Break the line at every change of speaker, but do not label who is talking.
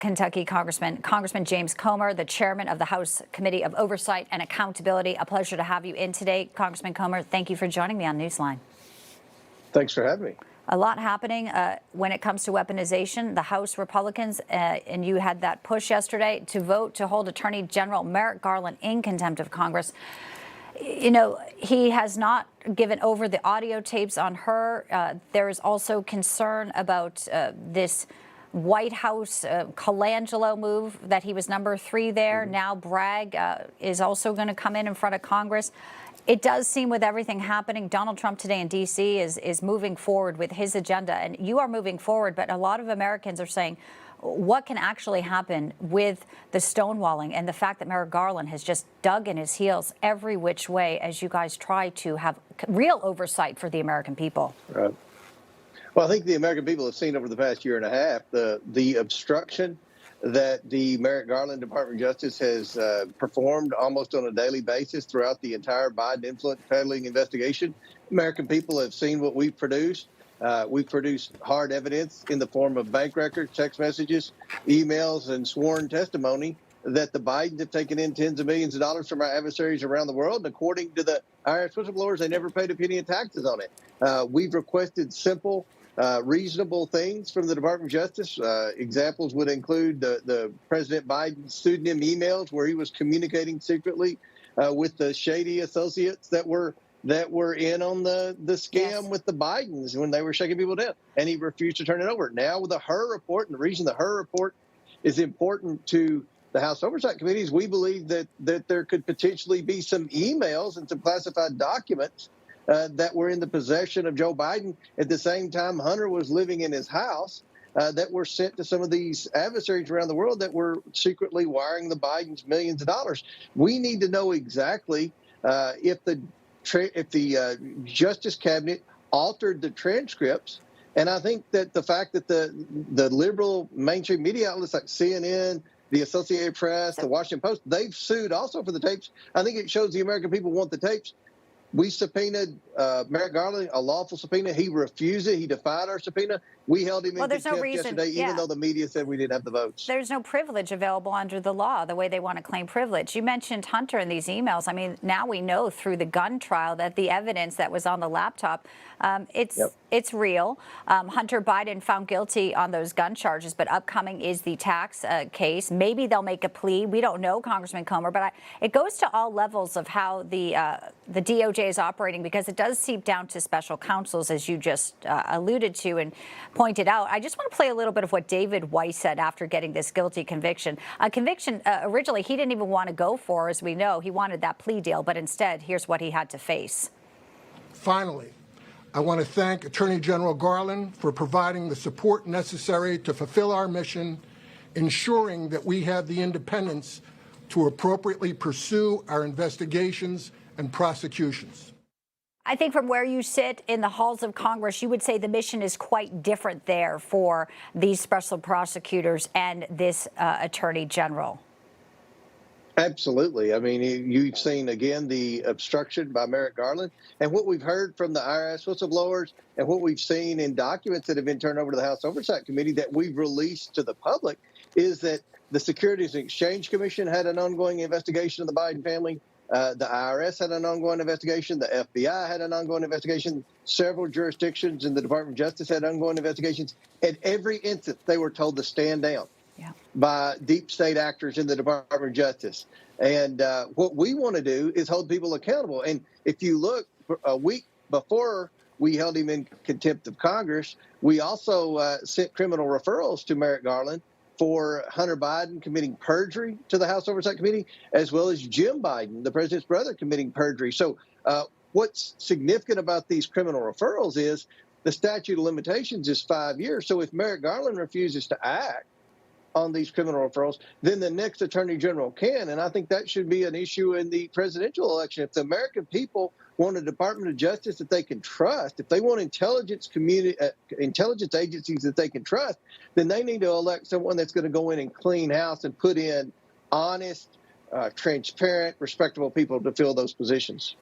Kentucky Congressman James Comer, the chairman of the House Committee of Oversight and Accountability. A pleasure to have you in today, Congressman Comer. Thank you for joining me on Newsline.
Thanks for having me.
A lot happening when it comes to weaponization. The House Republicans, and you had that push yesterday to vote to hold Attorney General Merrick Garland in contempt of Congress. You know, he has not given over the audio tapes on her. There is also concern about this White House Colangelo move, that he was number 3 there. Now Bragg is also going to come in front of Congress. It does seem, with everything happening, Donald Trump today in D.C. is moving forward with his agenda, and you are moving forward, but a lot of Americans are saying, what can actually happen with the stonewalling and the fact that Merrick Garland has just dug in his heels every which way as you guys try to have real oversight for the American people?
Right. Well, I think the American people have seen over the past year and a half the obstruction that the Merrick Garland Department of Justice has performed almost on a daily basis throughout the entire Biden influence peddling investigation. American people have seen what we've produced. We've produced hard evidence in the form of bank records, text messages, emails, and sworn testimony that the Bidens have taken in tens of millions of dollars from our adversaries around the world. And according to the IRS whistleblowers, they never paid a penny of taxes on it. We've requested simple, reasonable things from the Department of Justice. Examples would include the President Biden's pseudonym emails where he was communicating secretly with the shady associates that were in on the scam with the Bidens when they were shaking people down, and he refused to turn it over. Now with the Hur report, and the reason the Hur report is important to the House Oversight Committee is we believe that there could potentially be some emails and some classified documents that were in the possession of Joe Biden at the same time Hunter was living in his house that were sent to some of these adversaries around the world that were secretly wiring the Bidens millions of dollars. We need to know exactly if the Justice Cabinet altered the transcripts. And I think that the fact that the liberal mainstream media outlets like CNN, the Associated Press, the Washington Post, they've sued also for the tapes. I think it shows the American people want the tapes. We subpoenaed Merrick Garland, a lawful subpoena. He refused it. He defied our subpoena. We held him in contempt yesterday, even though the media said we didn't have the votes.
There's no privilege available under the law, the way they want to claim privilege. You mentioned Hunter in these emails. I mean, now we know through the gun trial that the evidence that was on the laptop, it's real. Hunter Biden found guilty on those gun charges, but upcoming is the tax case. Maybe they'll make a plea. We don't know, Congressman Comer, but it goes to all levels of how the DOJ is operating, because it does seep down to special counsels, as you just alluded to and pointed out. I just want to play a little bit of what David Weiss said after getting this guilty conviction. A conviction originally he didn't even want to go for, as we know. He wanted that plea deal, but instead, here's what he had to face.
Finally, I want to thank Attorney General Garland for providing the support necessary to fulfill our mission, ensuring that we have the independence to appropriately pursue our investigations and prosecutions.
I think from where you sit in the halls of Congress, you would say the mission is quite different there for these special prosecutors and this Attorney General.
Absolutely. I mean, you've seen, again, the obstruction by Merrick Garland. And what we've heard from the IRS whistleblowers and what we've seen in documents that have been turned over to the House Oversight Committee that we've released to the public is that the Securities and Exchange Commission had an ongoing investigation of the Biden family. The IRS had an ongoing investigation. The FBI had an ongoing investigation. Several jurisdictions in the Department of Justice had ongoing investigations. At every instance, they were told to stand down by deep state actors in the Department of Justice. And what we want to do is hold people accountable. And if you look, a week before we held him in contempt of Congress, we also sent criminal referrals to Merrick Garland for Hunter Biden committing perjury to the House Oversight Committee, as well as Jim Biden, the president's brother, committing perjury. So what's significant about these criminal referrals is the statute of limitations is 5 years. So if Merrick Garland refuses to act on these criminal referrals, then the next attorney general can. And I think that should be an issue in the presidential election. If the American people want a Department of Justice that they can trust, if they want intelligence agencies that they can trust, then they need to elect someone that's going to go in and clean house and put in honest, transparent, respectable people to fill those positions.